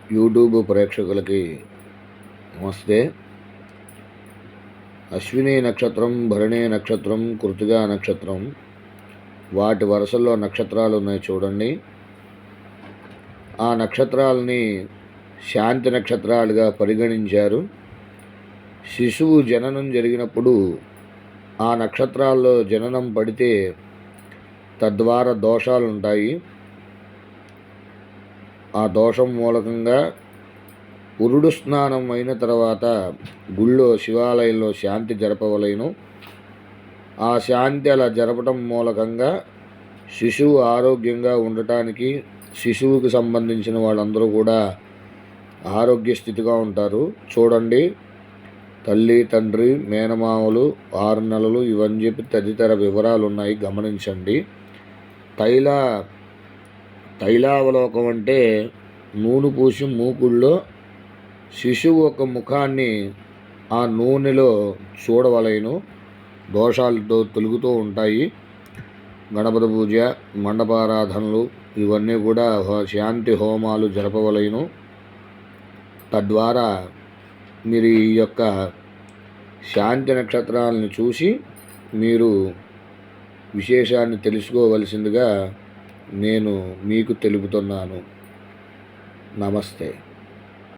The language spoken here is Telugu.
యూట్యూబ్ ప్రేక్షకులకి నమస్తే. అశ్విని నక్షత్రం, భరణి నక్షత్రం, కృతికా నక్షత్రం, వాటి వరుసల్లో నక్షత్రాలు ఉన్నాయి చూడండి. ఆ నక్షత్రాలని శాంతి నక్షత్రాలుగా పరిగణించారు. శిశువు జననం జరిగినప్పుడు ఆ నక్షత్రాల్లో జననం పడితే తద్వారా దోషాలు ఉంటాయి. ఆ దోషం మూలకంగా పురుడు స్నానం అయిన తర్వాత గుళ్ళో శివాలయంలో శాంతి జరపవలేను. ఆ శాంతి అలా జరపడం మూలకంగా శిశువు ఆరోగ్యంగా ఉండటానికి, శిశువుకి సంబంధించిన వాళ్ళందరూ కూడా ఆరోగ్య స్థితిగా ఉంటారు. చూడండి, తల్లి, తండ్రి, మేనమామలు, 6 నెలలు ఇవన్నీ చెప్పి తదితర వివరాలు ఉన్నాయి, గమనించండి. తైలావలోకం అంటే నూనె పూసి మూకుళ్ళో శిశువు ఒక ముఖాన్ని ఆ నూనెలో చూడవలేను. దోషాలతో తొలుగుతూ ఉంటాయి. గణపతి పూజ, మండపారాధనలు ఇవన్నీ కూడా శాంతి హోమాలు జరపవలేను. తద్వారా మీరు ఈ యొక్క శాంతి నక్షత్రాలను చూసి మీరు విశేషాన్ని తెలుసుకోవలసిందిగా నేను మీకు తెలుపుతున్నాను. నమస్తే.